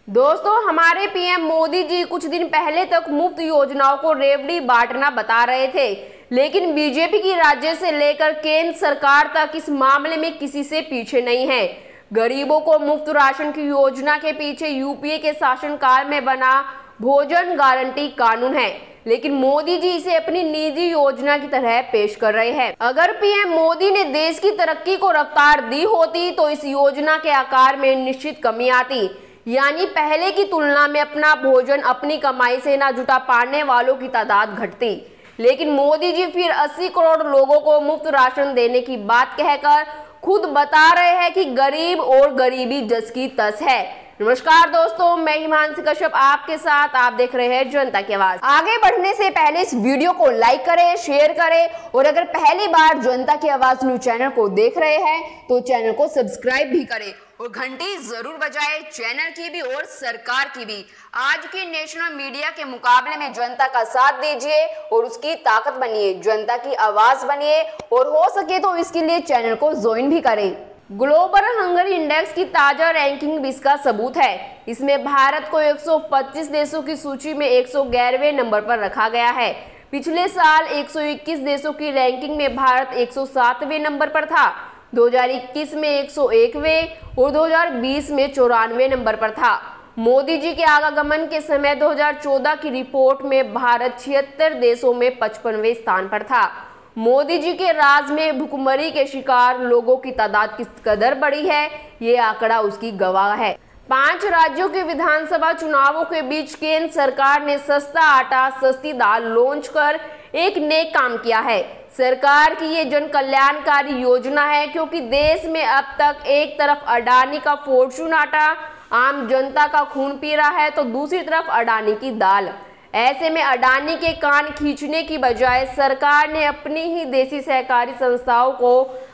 दोस्तों, हमारे पीएम मोदी जी कुछ दिन पहले तक मुफ्त योजनाओं को रेवड़ी बांटना बता रहे थे, लेकिन बीजेपी की राज्य से लेकर केंद्र सरकार तक इस मामले में किसी से पीछे नहीं है। गरीबों को मुफ्त राशन की योजना के पीछे यूपीए के शासनकाल में बना भोजन गारंटी कानून है, लेकिन मोदी जी इसे अपनी निजी योजना की तरह पेश कर रहे हैं। अगर पीएम मोदी ने देश की तरक्की को रफ्तार दी होती तो इस योजना के आकार में निश्चित कमी आती, यानी पहले की तुलना में अपना भोजन अपनी कमाई से ना जुटा पाने वालों की तादाद घटती। लेकिन मोदी जी फिर 80 करोड़ लोगों को मुफ्त राशन देने की बात कहकर खुद बता रहे हैं कि गरीब और गरीबी जस की तस है। नमस्कार दोस्तों, मैं हिमांशु कश्यप आपके साथ, आप देख रहे हैं जनता की आवाज। आगे बढ़ने से पहले इस वीडियो को लाइक करें, शेयर करें और अगर पहली बार जनता की आवाज न्यूज चैनल को देख रहे हैं तो चैनल को सब्सक्राइब भी करें और घंटी जरूर बजाएं, चैनल की भी और सरकार की भी। आज की नेशनल मीडिया के मुकाबले में जनता का साथ दीजिए और उसकी ताकत बनिए, जनता की आवाज बनिए और हो सके तो इसके लिए चैनल को ज्वाइन भी करें। ग्लोबल हंगर इंडेक्स की ताजा रैंकिंग भी इसका सबूत है। इसमें भारत को 125 देशों की सूची में 111वें नंबर पर रखा गया है। पिछले साल 121 देशों की रैंकिंग में भारत 107वें नंबर पर था। 2021 में 101वें और 2020 में 94वें नंबर पर था। मोदी जी के आगमन के समय 2014 की रिपोर्ट में भारत 76 देशों में 55वें स्थान पर था। मोदी जी के राज में भुखमरी के शिकार लोगों की तादाद किस कदर बढ़ी है, ये आंकड़ा उसकी गवाह है। 5 राज्यों के विधानसभा चुनावों के बीच केंद्र सरकार ने सस्ता आटा सस्ती दाल लॉन्च कर एक नेक काम किया है। सरकार की ये जन कल्याणकारी योजना है, क्योंकि देश में अब तक एक तरफ अडानी का फॉर्चून आटा आम जनता का खून पी रहा है तो दूसरी तरफ अडानी की दाल। ऐसे में अडानी के कान खींचने की बजाय सरकार ने अपनी ही देसी सहकारी संस्थाओं को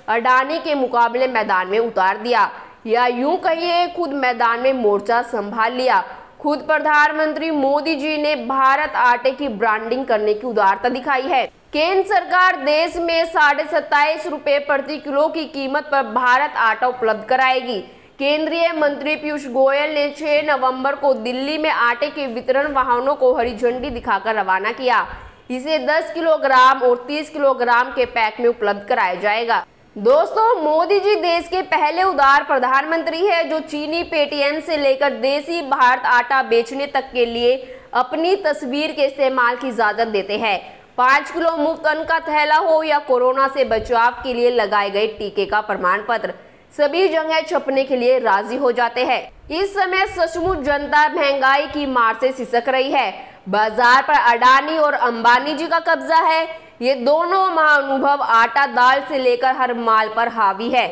अडानी के मुकाबले मैदान में उतार दिया, या यूं कहिए खुद मैदान में मोर्चा संभाल लिया। खुद प्रधानमंत्री मोदी जी ने भारत आटे की ब्रांडिंग करने की उदारता दिखाई है। केंद्र सरकार देश में 27.5 रुपए प्रति किलो की कीमत पर भारत आटा उपलब्ध कराएगी। केंद्रीय मंत्री पीयूष गोयल ने 6 नवंबर को दिल्ली में आटे के वितरण वाहनों को हरी झंडी दिखाकर रवाना किया। इसे 10 किलोग्राम और 30 किलोग्राम के पैक में उपलब्ध कराया जाएगा। दोस्तों, मोदी जी देश के पहले उदार प्रधानमंत्री है जो चीनी पेटीएम से लेकर देसी भारत आटा बेचने तक के लिए अपनी तस्वीर के इस्तेमाल की इजाजत देते हैं। 5 किलो मुफ्त अन्न का थैला हो या कोरोना से बचाव के लिए लगाए गए टीके का प्रमाण पत्र, सभी जगह छपने के लिए राजी हो जाते हैं। इस समय सचमुच जनता महंगाई की मार से सिसक रही है। बाजार पर अडानी और अंबानी जी का कब्जा है। ये दोनों महानुभव आटा दाल से लेकर हर माल पर हावी है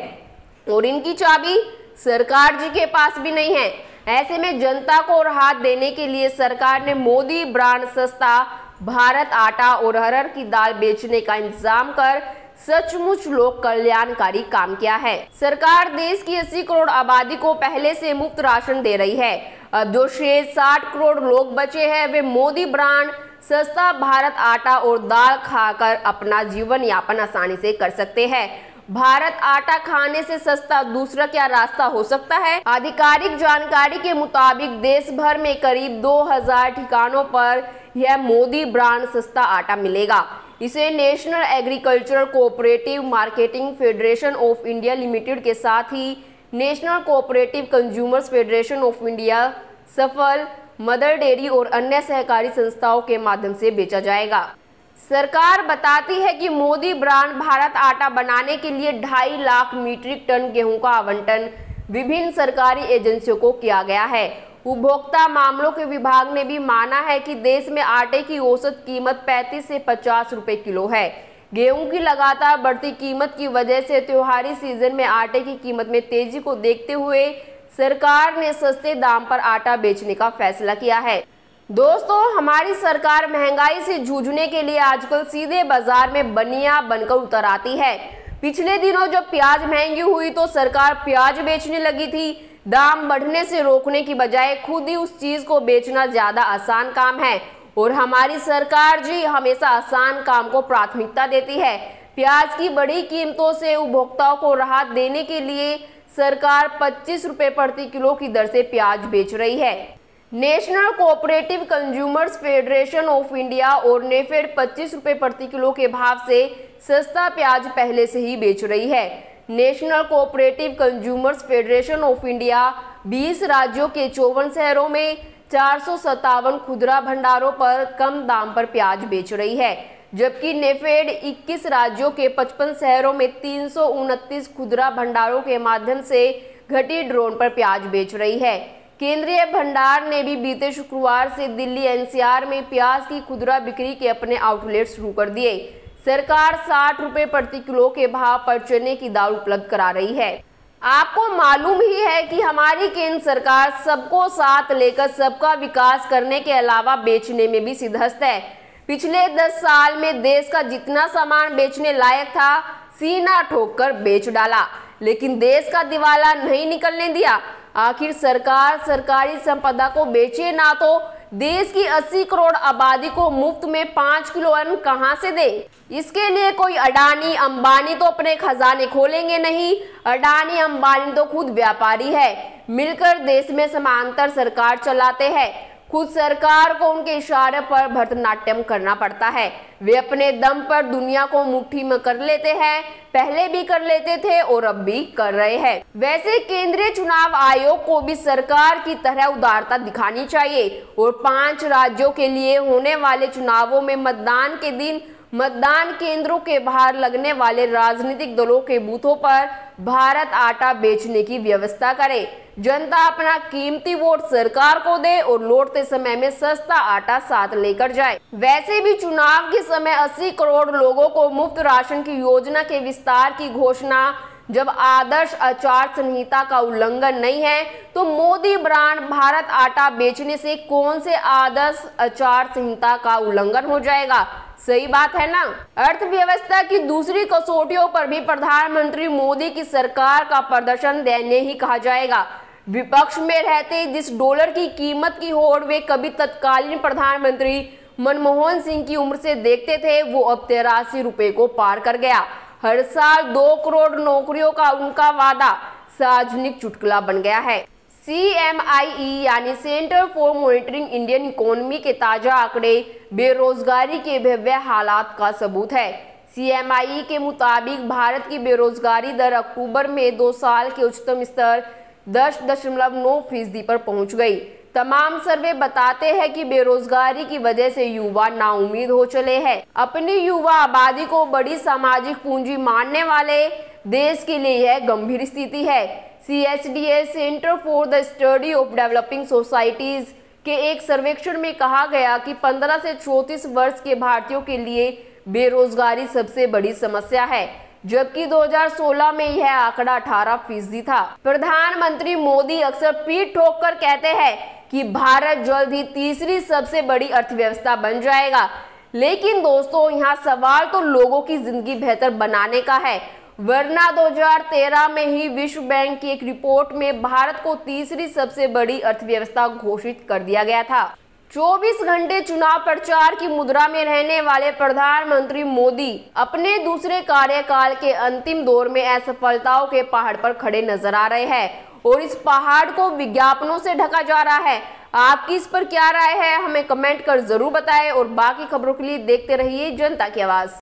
और इनकी चाबी सरकार जी के पास भी नहीं है। ऐसे में जनता को राहत देने के लिए सरकार ने मोदी ब्रांड सस्ता भारत आटा और अरहर की दाल बेचने का इंतजाम कर सचमुच लोक कल्याणकारी काम किया है। सरकार देश की 80 करोड़ आबादी को पहले से मुफ्त राशन दे रही है। अब जो शेष 60 करोड़ लोग बचे हैं वे मोदी ब्रांड सस्ता भारत आटा और दाल खाकर अपना जीवन यापन आसानी से कर सकते हैं। भारत आटा खाने से सस्ता दूसरा क्या रास्ता हो सकता है? आधिकारिक जानकारी के मुताबिक देश भर में करीब 2000 ठिकानों पर यह मोदी ब्रांड सस्ता आटा मिलेगा। इसे national agricultural cooperative marketing federation of India limited के साथ ही national cooperative consumers federation of India, Safal, mother dairy और अन्य सहकारी संस्थाओं के माध्यम से बेचा जाएगा। सरकार बताती है कि मोदी ब्रांड भारत आटा बनाने के लिए 2.5 लाख मीट्रिक टन गेहूं का आवंटन विभिन्न सरकारी एजेंसियों को किया गया है। उपभोक्ता मामलों के विभाग ने भी माना है कि देश में आटे की औसत कीमत 35 से 50 रुपए किलो है। गेहूं की लगातार बढ़ती कीमत की वजह से त्योहारी सीजन में आटे की कीमत में तेजी को देखते हुए सरकार ने सस्ते दाम पर आटा बेचने का फैसला किया है। दोस्तों, हमारी सरकार महंगाई से जूझने के लिए आजकल सीधे बाजार में बनिया बनकर उतर आती है। पिछले दिनों जब प्याज महंगी हुई तो सरकार प्याज बेचने लगी थी। दाम बढ़ने से रोकने की बजाय खुद ही उस चीज को बेचना ज्यादा आसान काम है और हमारी सरकार जी हमेशा आसान काम को प्राथमिकता देती है। प्याज की बड़ी कीमतों से उपभोक्ताओं को राहत देने के लिए सरकार 25 रुपए प्रति किलो की दर से प्याज बेच रही है। National cooperative consumers federation of India और नेफेड 25 रुपए प्रति किलो के भाव से सस्ता प्याज पहले से ही बेच रही है। National cooperative consumers federation of India 20 राज्यों के 54 शहरों में 457 खुदरा भंडारों पर कम दाम पर प्याज बेच रही है, जबकि नेफेड 21 राज्यों के 55 शहरों में 329 खुदरा भंडारों के माध्यम से घटी ड्रोन पर प्याज बेच रही है। केंद्रीय भंडार ने भी बीते शुक्रवार से दिल्ली एनसीआर में प्याज की खुदरा बिक्री के अपने आउटलेट शुरू कर दिए। सरकार 60 रुपए प्रति किलो के भाव पर चने की दाल उपलब्ध करा रही है। आपको मालूम ही है कि हमारी केंद्र सरकार सबको साथ लेकर सबका विकास करने के अलावा बेचने में भी सिद्धहस्त है। पिछले 10 साल में देश का जितना सामान बेचने लायक था सीना ठोक कर बेच डाला, लेकिन देश का दिवाला नहीं निकलने दिया। आखिर सरकार सरकारी संपदा को बेचे ना तो देश की 80 करोड़ आबादी को मुफ्त में 5 किलो अन्न कहां से दे। इसके लिए कोई अडानी अंबानी तो अपने खजाने खोलेंगे नहीं। अडानी अंबानी तो खुद व्यापारी है, मिलकर देश में समांतर सरकार चलाते हैं। खुद सरकार को उनके इशारे पर भरतनाट्यम करना पड़ता है। वे अपने दम पर दुनिया को मुट्ठी में कर लेते हैं, पहले भी कर लेते थे और अब भी कर रहे हैं। वैसे केंद्रीय चुनाव आयोग को भी सरकार की तरह उदारता दिखानी चाहिए और 5 राज्यों के लिए होने वाले चुनावों में मतदान के दिन मतदान केंद्रों के बाहर लगने वाले राजनीतिक दलों के बूथों पर भारत आटा बेचने की व्यवस्था करे। जनता अपना कीमती वोट सरकार को दे और लौटते समय में सस्ता आटा साथ लेकर जाए। वैसे भी चुनाव के समय 80 करोड़ लोगों को मुफ्त राशन की योजना के विस्तार की घोषणा जब आदर्श आचार संहिता का उल्लंघन नहीं है, तो मोदी ब्रांड भारत आटा बेचने से कौन से आदर्श आचार संहिता का उल्लंघन हो जाएगा। सही बात है ना। अर्थव्यवस्था की दूसरी कसौटियों पर भी प्रधानमंत्री मोदी की सरकार का प्रदर्शन दयनीय ही कहा जाएगा। विपक्ष में रहते जिस डॉलर की कीमत की होड़ वे कभी तत्कालीन प्रधानमंत्री मनमोहन सिंह की उम्र से देखते थे, वो अब 83 रुपए को पार कर गया। हर साल 2 करोड़ नौकरियों का उनका वादा सार्वजनिक चुटकुला बन गया है। CMIE यानी centre for monitoring Indian economy के ताजा आंकड़े बेरोजगारी के भयावह हालात का सबूत है। CMIE के मुताबिक भारत की बेरोजगारी दर अक्टूबर में 2 साल के उच्चतम स्तर 10.9% पर पहुंच गई। तमाम सर्वे बताते हैं कि बेरोजगारी की वजह से युवा नाउम्मीद हो चले हैं। अपनी युवा आबादी को बड़ी सामाजिक पूंजी मानने वाले देश के लिए यह गंभीर स्थिति है। CSDA centre for the study of developing societies के एक सर्वेक्षण में कहा गया कि 15 से 34 वर्ष के भारतीयों के लिए बेरोजगारी सबसे बड़ी समस्या है, जबकि 2016 में यह आंकड़ा 18% था। प्रधानमंत्री मोदी अक्सर पीठ ठोककर कहते हैं कि भारत जल्द ही तीसरी सबसे बड़ी अर्थव्यवस्था बन जाएगा, लेकिन दोस्तों यहाँ सवाल तो लोगों की जिंदगी बेहतर बनाने का है, वरना 2013 में ही विश्व बैंक की एक रिपोर्ट में भारत को तीसरी सबसे बड़ी अर्थव्यवस्था घोषित कर दिया गया था। 24 घंटे चुनाव प्रचार की मुद्रा में रहने वाले प्रधानमंत्री मोदी अपने दूसरे कार्यकाल के अंतिम दौर में असफलताओं के पहाड़ पर खड़े नजर आ रहे हैं और इस पहाड़ को विज्ञापनों से ढका जा रहा है। आपकी इस पर क्या राय है, हमें कमेंट कर जरूर बताएं और बाकी खबरों के लिए देखते रहिए जनता की आवाज।